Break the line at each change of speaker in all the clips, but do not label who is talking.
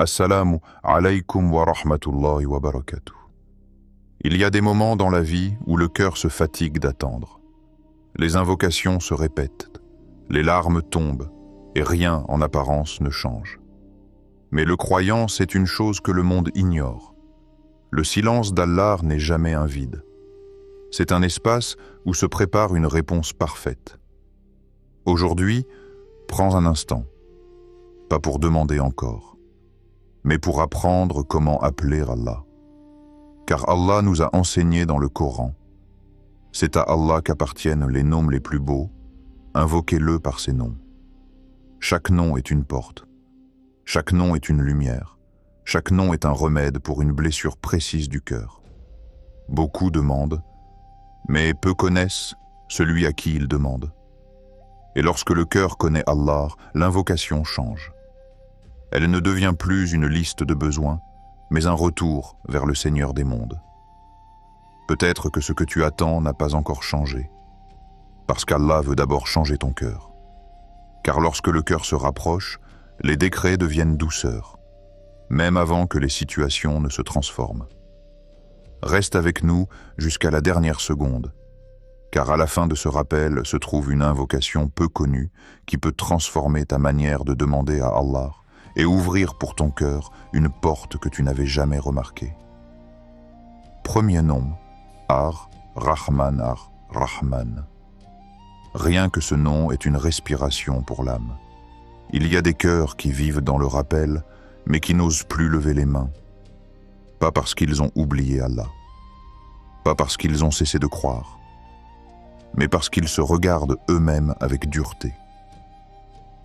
Assalamu alaykum wa rahmatullahi wa barakatuh. Il y a des moments dans la vie où le cœur se fatigue d'attendre. Les invocations se répètent, les larmes tombent et rien en apparence ne change. Mais le croyant, c'est une chose que le monde ignore. Le silence d'Allah n'est jamais un vide. C'est un espace où se prépare une réponse parfaite. Aujourd'hui, prends un instant, pas pour demander encore, mais pour apprendre comment appeler Allah. Car Allah nous a enseigné dans le Coran. C'est à Allah qu'appartiennent les noms les plus beaux, invoquez-le par ses noms. Chaque nom est une porte, chaque nom est une lumière, chaque nom est un remède pour une blessure précise du cœur. Beaucoup demandent, mais peu connaissent celui à qui ils demandent. Et lorsque le cœur connaît Allah, l'invocation change. Elle ne devient plus une liste de besoins, mais un retour vers le Seigneur des mondes. Peut-être que ce que tu attends n'a pas encore changé, parce qu'Allah veut d'abord changer ton cœur. Car lorsque le cœur se rapproche, les décrets deviennent douceur, même avant que les situations ne se transforment. Reste avec nous jusqu'à la dernière seconde, car à la fin de ce rappel se trouve une invocation peu connue qui peut transformer ta manière de demander à Allah et ouvrir pour ton cœur une porte que tu n'avais jamais remarquée. Premier nom, Ar-Rahman Ar-Rahman. Rien que ce nom est une respiration pour l'âme. Il y a des cœurs qui vivent dans le rappel, mais qui n'osent plus lever les mains. Pas parce qu'ils ont oublié Allah, pas parce qu'ils ont cessé de croire, mais parce qu'ils se regardent eux-mêmes avec dureté.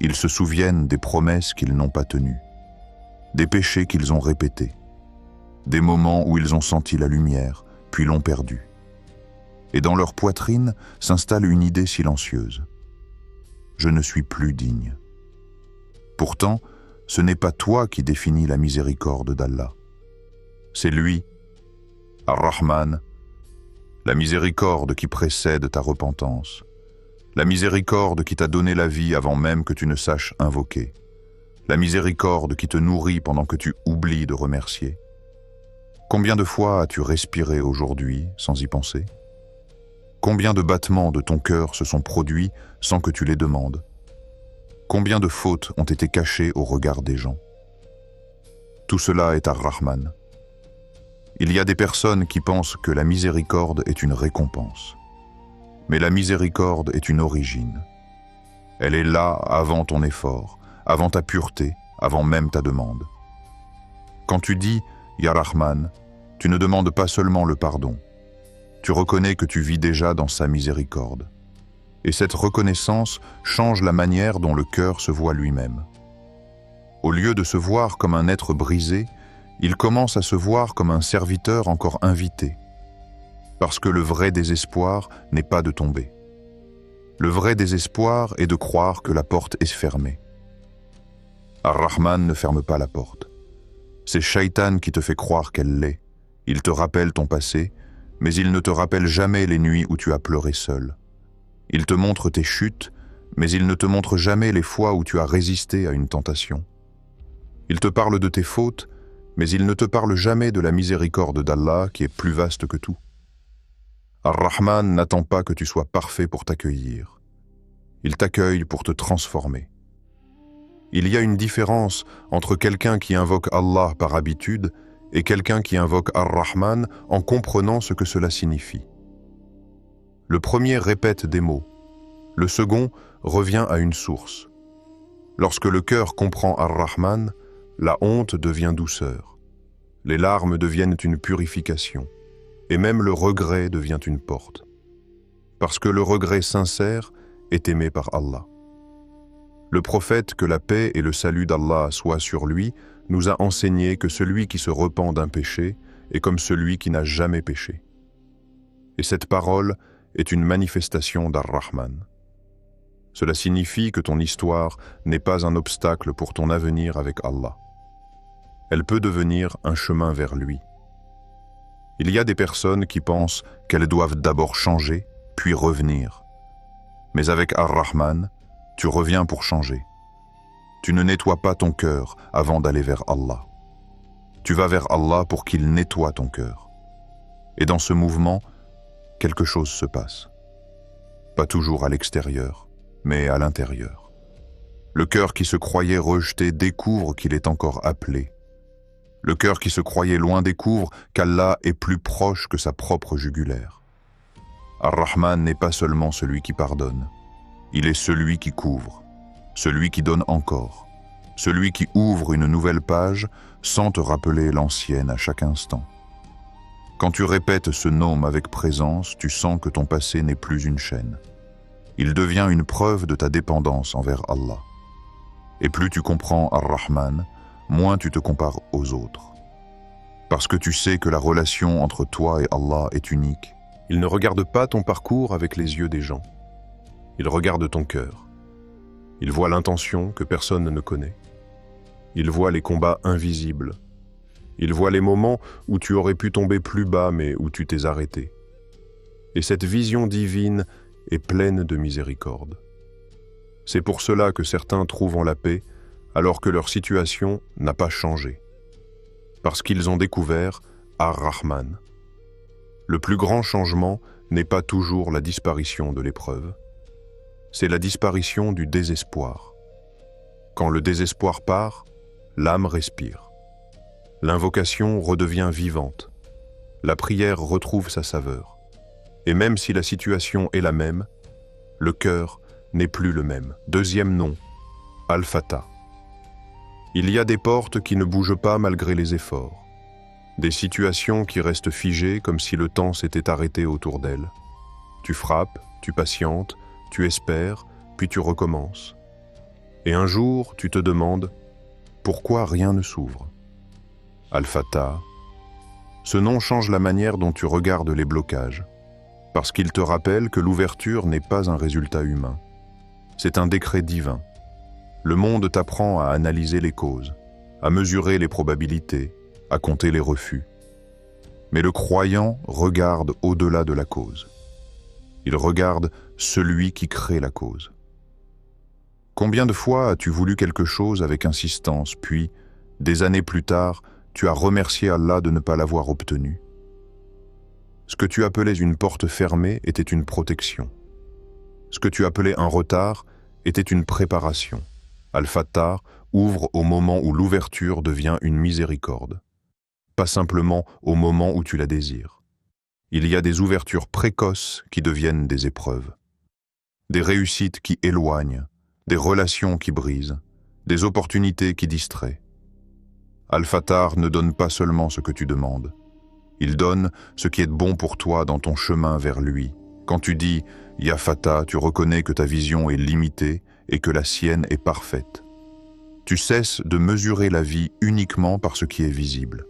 Ils se souviennent des promesses qu'ils n'ont pas tenues, des péchés qu'ils ont répétés, des moments où ils ont senti la lumière, puis l'ont perdue. Et dans leur poitrine s'installe une idée silencieuse. Je ne suis plus digne. Pourtant, ce n'est pas toi qui définis la miséricorde d'Allah. C'est lui, Ar-Rahman, la miséricorde qui précède ta repentance, la miséricorde qui t'a donné la vie avant même que tu ne saches invoquer, la miséricorde qui te nourrit pendant que tu oublies de remercier. Combien de fois as-tu respiré aujourd'hui sans y penser? Combien de battements de ton cœur se sont produits sans que tu les demandes? Combien de fautes ont été cachées au regard des gens? Tout cela est Ar-Rahman. Il y a des personnes qui pensent que la miséricorde est une récompense. Mais la miséricorde est une origine. Elle est là avant ton effort, avant ta pureté, avant même ta demande. Quand tu dis « Ya Rahman », tu ne demandes pas seulement le pardon. Tu reconnais que tu vis déjà dans sa miséricorde. Et cette reconnaissance change la manière dont le cœur se voit lui-même. Au lieu de se voir comme un être brisé, il commence à se voir comme un serviteur encore invité. Parce que le vrai désespoir n'est pas de tomber. Le vrai désespoir est de croire que la porte est fermée. Ar-Rahman ne ferme pas la porte. C'est Shaitan qui te fait croire qu'elle l'est. Il te rappelle ton passé, mais il ne te rappelle jamais les nuits où tu as pleuré seul. Il te montre tes chutes, mais il ne te montre jamais les fois où tu as résisté à une tentation. Il te parle de tes fautes, mais il ne te parle jamais de la miséricorde d'Allah qui est plus vaste que tout. Ar-Rahman n'attend pas que tu sois parfait pour t'accueillir. Il t'accueille pour te transformer. Il y a une différence entre quelqu'un qui invoque Allah par habitude et quelqu'un qui invoque Ar-Rahman en comprenant ce que cela signifie. Le premier répète des mots. Le second revient à une source. Lorsque le cœur comprend Ar-Rahman, la honte devient douceur. Les larmes deviennent une purification. Et même le regret devient une porte. Parce que le regret sincère est aimé par Allah. Le prophète, que la paix et le salut d'Allah soient sur lui, nous a enseigné que celui qui se repent d'un péché est comme celui qui n'a jamais péché. Et cette parole est une manifestation d'Ar-Rahman. Cela signifie que ton histoire n'est pas un obstacle pour ton avenir avec Allah. Elle peut devenir un chemin vers lui. Il y a des personnes qui pensent qu'elles doivent d'abord changer, puis revenir. Mais avec Ar-Rahman, tu reviens pour changer. Tu ne nettoies pas ton cœur avant d'aller vers Allah. Tu vas vers Allah pour qu'il nettoie ton cœur. Et dans ce mouvement, quelque chose se passe. Pas toujours à l'extérieur, mais à l'intérieur. Le cœur qui se croyait rejeté découvre qu'il est encore appelé. Le cœur qui se croyait loin découvre qu'Allah est plus proche que sa propre jugulaire. Ar-Rahman n'est pas seulement celui qui pardonne. Il est celui qui couvre, celui qui donne encore, celui qui ouvre une nouvelle page sans te rappeler l'ancienne à chaque instant. Quand tu répètes ce nom avec présence, tu sens que ton passé n'est plus une chaîne. Il devient une preuve de ta dépendance envers Allah. Et plus tu comprends Ar-Rahman, moins tu te compares aux autres. Parce que tu sais que la relation entre toi et Allah est unique. Il ne regarde pas ton parcours avec les yeux des gens. Il regarde ton cœur. Il voit l'intention que personne ne connaît. Il voit les combats invisibles. Il voit les moments où tu aurais pu tomber plus bas mais où tu t'es arrêté. Et cette vision divine est pleine de miséricorde. C'est pour cela que certains trouvent en la paix alors que leur situation n'a pas changé. Parce qu'ils ont découvert Ar-Rahman. Le plus grand changement n'est pas toujours la disparition de l'épreuve. C'est la disparition du désespoir. Quand le désespoir part, l'âme respire. L'invocation redevient vivante. La prière retrouve sa saveur. Et même si la situation est la même, le cœur n'est plus le même. Deuxième nom, Al-Fatah. Il y a des portes qui ne bougent pas malgré les efforts. Des situations qui restent figées comme si le temps s'était arrêté autour d'elles. Tu frappes, tu patientes, tu espères, puis tu recommences. Et un jour, tu te demandes pourquoi rien ne s'ouvre. Al-Fatah, ce nom change la manière dont tu regardes les blocages, parce qu'il te rappelle que l'ouverture n'est pas un résultat humain. C'est un décret divin. Le monde t'apprend à analyser les causes, à mesurer les probabilités, à compter les refus. Mais le croyant regarde au-delà de la cause. Il regarde celui qui crée la cause. Combien de fois as-tu voulu quelque chose avec insistance, puis, des années plus tard, tu as remercié Allah de ne pas l'avoir obtenu? Ce que tu appelais une porte fermée était une protection. Ce que tu appelais un retard était une préparation. Al-Fatah ouvre au moment où l'ouverture devient une miséricorde. Pas simplement au moment où tu la désires. Il y a des ouvertures précoces qui deviennent des épreuves. Des réussites qui éloignent, des relations qui brisent, des opportunités qui distraient. Al-Fatah ne donne pas seulement ce que tu demandes. Il donne ce qui est bon pour toi dans ton chemin vers lui. Quand tu dis « Ya Fatah », tu reconnais que ta vision est limitée et que la sienne est parfaite. Tu cesses de mesurer la vie uniquement par ce qui est visible.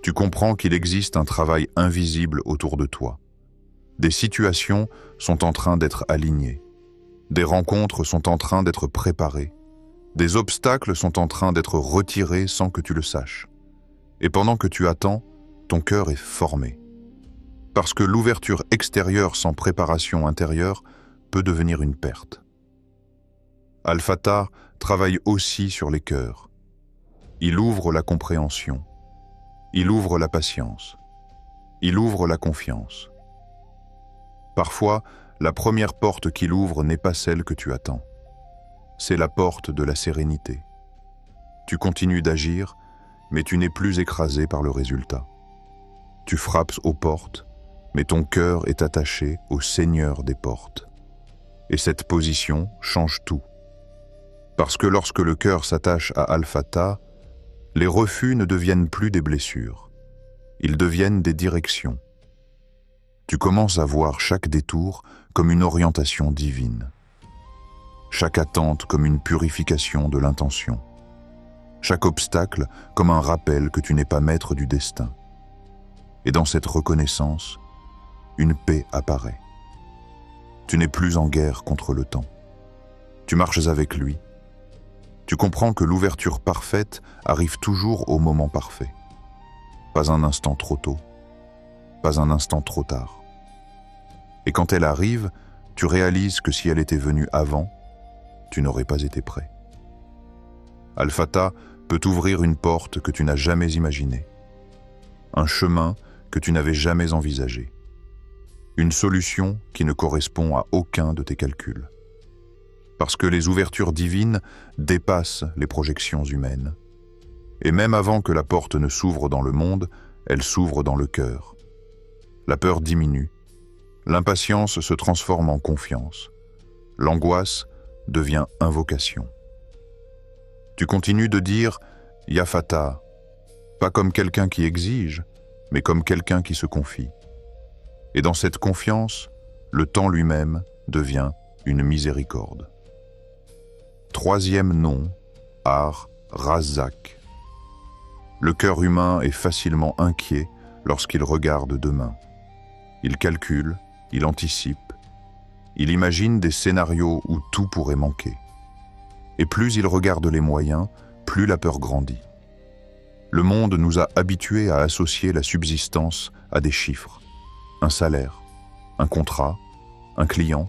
Tu comprends qu'il existe un travail invisible autour de toi. Des situations sont en train d'être alignées. Des rencontres sont en train d'être préparées. Des obstacles sont en train d'être retirés sans que tu le saches. Et pendant que tu attends, ton cœur est formé. Parce que l'ouverture extérieure sans préparation intérieure peut devenir une perte. Al-Fatah travaille aussi sur les cœurs. Il ouvre la compréhension. Il ouvre la patience. Il ouvre la confiance. Parfois, la première porte qu'il ouvre n'est pas celle que tu attends. C'est la porte de la sérénité. Tu continues d'agir, mais tu n'es plus écrasé par le résultat. Tu frappes aux portes, mais ton cœur est attaché au Seigneur des portes. Et cette position change tout. Parce que lorsque le cœur s'attache à Al-Fatah, les refus ne deviennent plus des blessures. Ils deviennent des directions. Tu commences à voir chaque détour comme une orientation divine. Chaque attente comme une purification de l'intention. Chaque obstacle comme un rappel que tu n'es pas maître du destin. Et dans cette reconnaissance, une paix apparaît. Tu n'es plus en guerre contre le temps. Tu marches avec lui. Tu comprends que l'ouverture parfaite arrive toujours au moment parfait. Pas un instant trop tôt, pas un instant trop tard. Et quand elle arrive, tu réalises que si elle était venue avant, tu n'aurais pas été prêt. Al-Fatah peut ouvrir une porte que tu n'as jamais imaginée, un chemin que tu n'avais jamais envisagé, une solution qui ne correspond à aucun de tes calculs. Parce que les ouvertures divines dépassent les projections humaines. Et même avant que la porte ne s'ouvre dans le monde, elle s'ouvre dans le cœur. La peur diminue, l'impatience se transforme en confiance, l'angoisse devient invocation. Tu continues de dire « Ya Fatah », pas comme quelqu'un qui exige, mais comme quelqu'un qui se confie. Et dans cette confiance, le temps lui-même devient une miséricorde. Troisième nom, Ar-Razzaq. Le cœur humain est facilement inquiet lorsqu'il regarde demain. Il calcule, il anticipe, il imagine des scénarios où tout pourrait manquer. Et plus il regarde les moyens, plus la peur grandit. Le monde nous a habitués à associer la subsistance à des chiffres. Un salaire, un contrat, un client,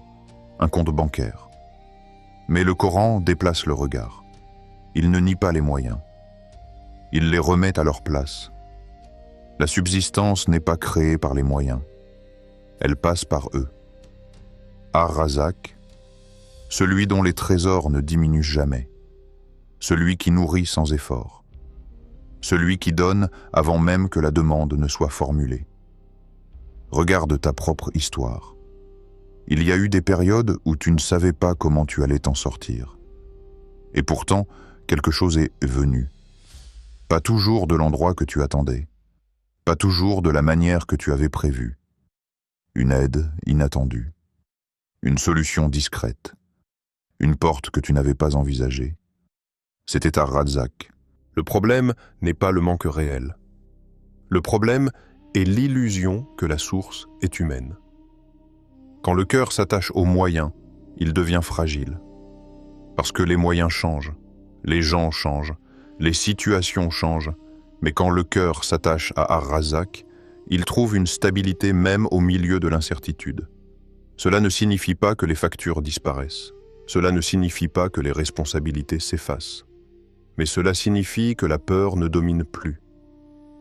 un compte bancaire. Mais le Coran déplace le regard. Il ne nie pas les moyens. Il les remet à leur place. La subsistance n'est pas créée par les moyens. Elle passe par eux. Ar-Razzaq, celui dont les trésors ne diminuent jamais, celui qui nourrit sans effort, celui qui donne avant même que la demande ne soit formulée. Regarde ta propre histoire. Il y a eu des périodes où tu ne savais pas comment tu allais t'en sortir. Et pourtant, quelque chose est venu. Pas toujours de l'endroit que tu attendais, pas toujours de la manière que tu avais prévue. Une aide inattendue, une solution discrète, une porte que tu n'avais pas envisagée. C'était Ar-Razzaq. Le problème n'est pas le manque réel. Le problème est l'illusion que la source est humaine. Quand le cœur s'attache aux moyens, il devient fragile. Parce que les moyens changent, les gens changent, les situations changent, mais quand le cœur s'attache à Ar-Razzaq, il trouve une stabilité même au milieu de l'incertitude. Cela ne signifie pas que les factures disparaissent. Cela ne signifie pas que les responsabilités s'effacent. Mais cela signifie que la peur ne domine plus.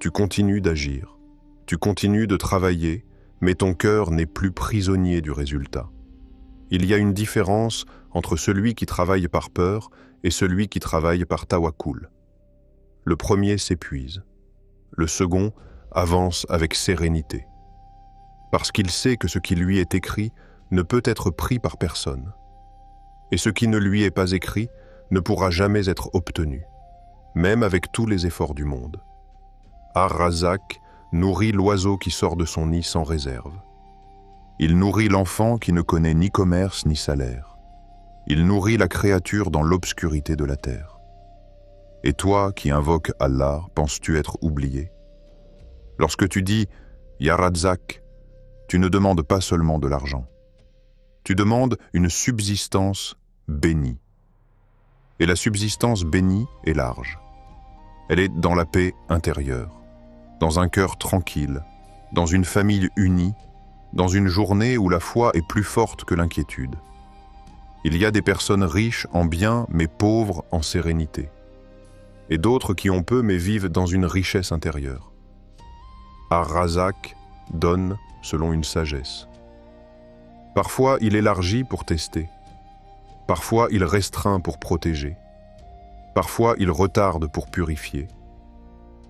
Tu continues d'agir, tu continues de travailler, mais ton cœur n'est plus prisonnier du résultat. Il y a une différence entre celui qui travaille par peur et celui qui travaille par tawakkul. Le premier s'épuise. Le second avance avec sérénité. Parce qu'il sait que ce qui lui est écrit ne peut être pris par personne. Et ce qui ne lui est pas écrit ne pourra jamais être obtenu, même avec tous les efforts du monde. Ar-Razzaq nourrit l'oiseau qui sort de son nid sans réserve. Il nourrit l'enfant qui ne connaît ni commerce ni salaire. Il nourrit la créature dans l'obscurité de la terre. Et toi qui invoques Allah, penses-tu être oublié? Lorsque tu dis « Ya Razzaq », tu ne demandes pas seulement de l'argent. Tu demandes une subsistance bénie. Et la subsistance bénie est large. Elle est dans la paix intérieure, dans un cœur tranquille, dans une famille unie, dans une journée où la foi est plus forte que l'inquiétude. Il y a des personnes riches en biens mais pauvres en sérénité, et d'autres qui ont peu mais vivent dans une richesse intérieure. Ar-Razzaq donne selon une sagesse. Parfois, il élargit pour tester. Parfois, il restreint pour protéger. Parfois, il retarde pour purifier.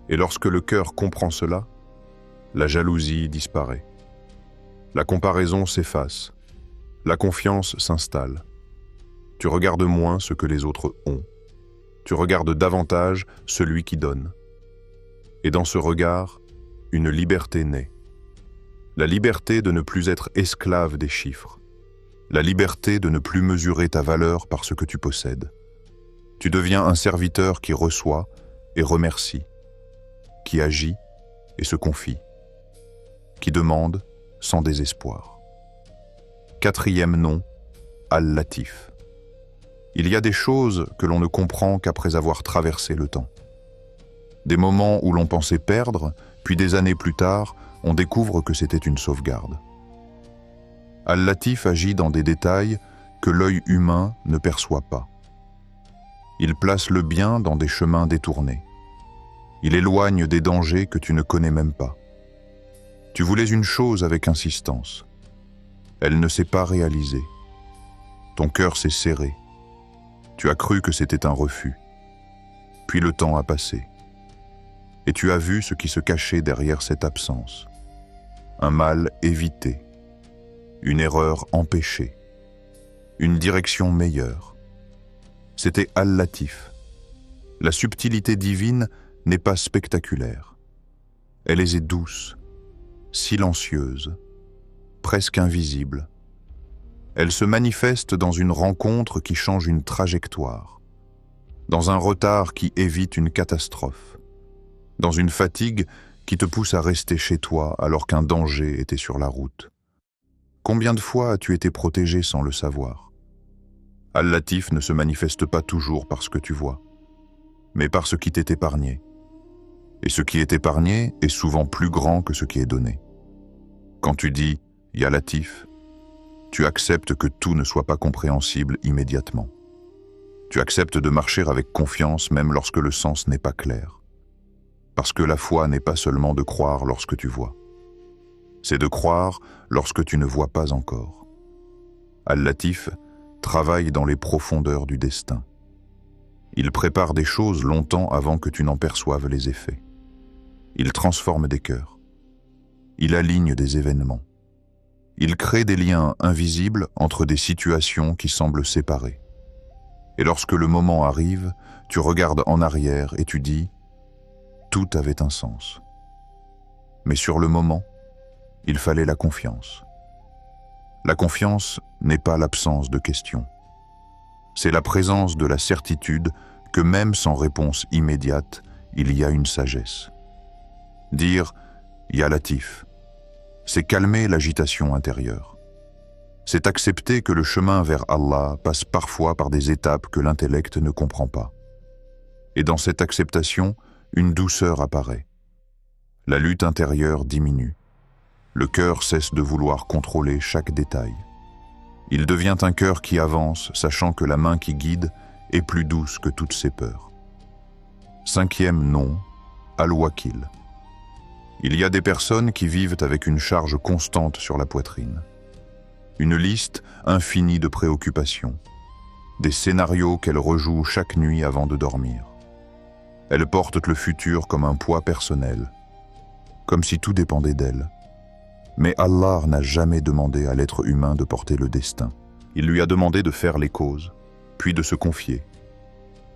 Et lorsque le cœur comprend cela, la jalousie disparaît. La comparaison s'efface. La confiance s'installe. Tu regardes moins ce que les autres ont. Tu regardes davantage celui qui donne. Et dans ce regard, une liberté naît. La liberté de ne plus être esclave des chiffres. La liberté de ne plus mesurer ta valeur par ce que tu possèdes. Tu deviens un serviteur qui reçoit et remercie, qui agit et se confie, qui demande sans désespoir. Quatrième nom, Al-Latif. Il y a des choses que l'on ne comprend qu'après avoir traversé le temps. Des moments où l'on pensait perdre, puis des années plus tard, on découvre que c'était une sauvegarde. Al-Latif agit dans des détails que l'œil humain ne perçoit pas. Il place le bien dans des chemins détournés. Il éloigne des dangers que tu ne connais même pas. Tu voulais une chose avec insistance. Elle ne s'est pas réalisée. Ton cœur s'est serré. Tu as cru que c'était un refus. Puis le temps a passé. Et tu as vu ce qui se cachait derrière cette absence. Un mal évité. Une erreur empêchée. Une direction meilleure. C'était Al-Latif. La subtilité divine n'est pas spectaculaire. Elle est douce, silencieuse, presque invisible. Elle se manifeste dans une rencontre qui change une trajectoire, dans un retard qui évite une catastrophe, dans une fatigue qui te pousse à rester chez toi alors qu'un danger était sur la route. Combien de fois as-tu été protégé sans le savoir? Al-Latif ne se manifeste pas toujours par ce que tu vois, mais par ce qui t'est épargné. Et ce qui est épargné est souvent plus grand que ce qui est donné. Quand tu dis « Ya Latif », tu acceptes que tout ne soit pas compréhensible immédiatement. Tu acceptes de marcher avec confiance même lorsque le sens n'est pas clair. Parce que la foi n'est pas seulement de croire lorsque tu vois. C'est de croire lorsque tu ne vois pas encore. Al-Latif travaille dans les profondeurs du destin. Il prépare des choses longtemps avant que tu n'en perçoives les effets. Il transforme des cœurs. Il aligne des événements. Il crée des liens invisibles entre des situations qui semblent séparées. Et lorsque le moment arrive, tu regardes en arrière et tu dis « Tout avait un sens ». Mais sur le moment, il fallait la confiance. La confiance n'est pas l'absence de questions. C'est la présence de la certitude que même sans réponse immédiate, il y a une sagesse. Dire « Ya Latif », c'est calmer l'agitation intérieure. C'est accepter que le chemin vers Allah passe parfois par des étapes que l'intellect ne comprend pas. Et dans cette acceptation, une douceur apparaît. La lutte intérieure diminue. Le cœur cesse de vouloir contrôler chaque détail. Il devient un cœur qui avance, sachant que la main qui guide est plus douce que toutes ses peurs. 5e nom, Al-Wakil. Il y a des personnes qui vivent avec une charge constante sur la poitrine. Une liste infinie de préoccupations. Des scénarios qu'elles rejouent chaque nuit avant de dormir. Elles portent le futur comme un poids personnel, comme si tout dépendait d'elles. Mais Allah n'a jamais demandé à l'être humain de porter le destin. Il lui a demandé de faire les causes, puis de se confier.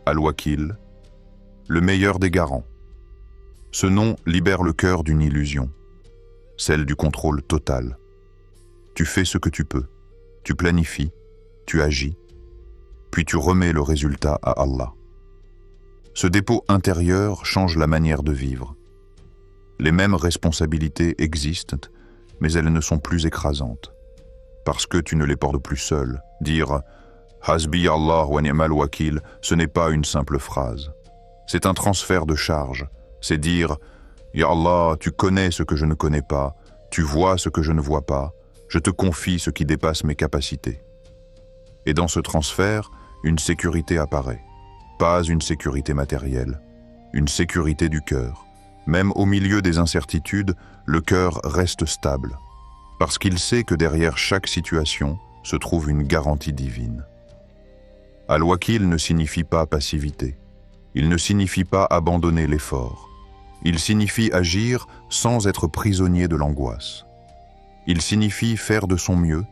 Al-Wakil, le meilleur des garants. Ce nom libère le cœur d'une illusion, celle du contrôle total. Tu fais ce que tu peux, tu planifies, tu agis, puis tu remets le résultat à Allah. Ce dépôt intérieur change la manière de vivre. Les mêmes responsabilités existent, mais elles ne sont plus écrasantes. Parce que tu ne les portes plus seul. Dire « Hasbi Allah wa ni'mal wakil » ce n'est pas une simple phrase. C'est un transfert de charge. C'est dire « Ya Allah, tu connais ce que je ne connais pas, tu vois ce que je ne vois pas, je te confie ce qui dépasse mes capacités. » Et dans ce transfert, une sécurité apparaît. Pas une sécurité matérielle, une sécurité du cœur. Même au milieu des incertitudes, le cœur reste stable, parce qu'il sait que derrière chaque situation se trouve une garantie divine. Al-Wakil ne signifie pas passivité. Il ne signifie pas abandonner l'effort. Il signifie agir sans être prisonnier de l'angoisse. Il signifie faire de son mieux,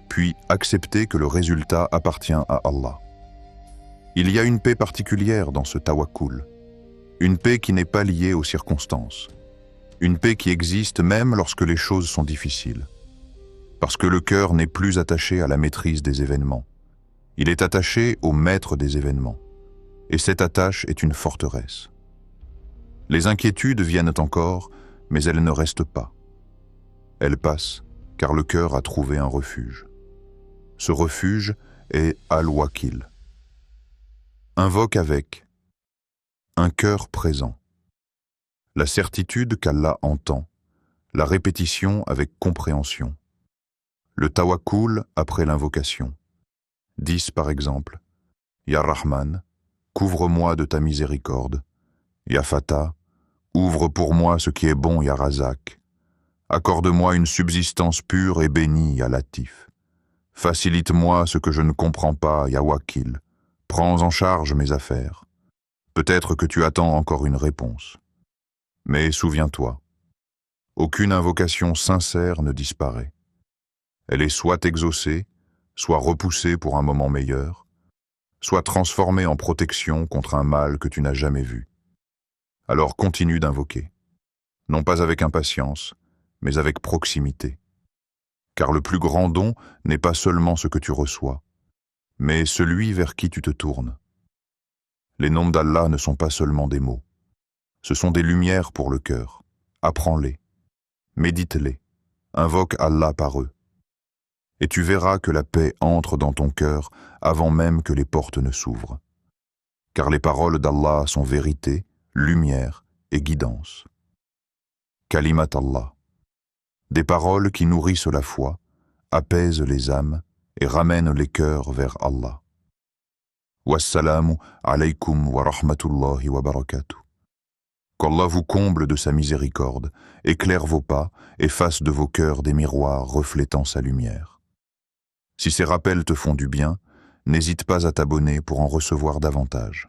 puis accepter que le résultat appartient à Allah. Il y a une paix particulière dans ce tawakkul, une paix qui n'est pas liée aux circonstances, une paix qui existe même lorsque les choses sont difficiles, parce que le cœur n'est plus attaché à la maîtrise des événements, il est attaché au maître des événements, et cette attache est une forteresse. Les inquiétudes viennent encore, mais elles ne restent pas. Elles passent, car le cœur a trouvé un refuge. Ce refuge est Al-Wakil. Invoque avec un cœur présent, la certitude qu'Allah entend, la répétition avec compréhension, le tawakkul après l'invocation. 10 par exemple, Ya Rahman, couvre-moi de ta miséricorde. Ya Fata, ouvre pour moi ce qui est bon, Ya Razak. Accorde-moi une subsistance pure et bénie, Ya Latif. Facilite-moi ce que je ne comprends pas, Ya Wakil. Prends en charge mes affaires. Peut-être que tu attends encore une réponse. Mais souviens-toi, aucune invocation sincère ne disparaît. Elle est soit exaucée, soit repoussée pour un moment meilleur, soit transformée en protection contre un mal que tu n'as jamais vu. Alors continue d'invoquer, non pas avec impatience, mais avec proximité. Car le plus grand don n'est pas seulement ce que tu reçois, mais celui vers qui tu te tournes. Les noms d'Allah ne sont pas seulement des mots, ce sont des lumières pour le cœur. Apprends-les, médite-les, invoque Allah par eux. Et tu verras que la paix entre dans ton cœur avant même que les portes ne s'ouvrent. Car les paroles d'Allah sont vérité, lumière et guidance. Kalimat Allah. Des paroles qui nourrissent la foi, apaisent les âmes et ramènent les cœurs vers Allah. Wassalamu alaykum wa rahmatullahi wa barakatuh. Qu'Allah vous comble de sa miséricorde, éclaire vos pas et fasse de vos cœurs des miroirs reflétant sa lumière. Si ces rappels te font du bien, n'hésite pas à t'abonner pour en recevoir davantage.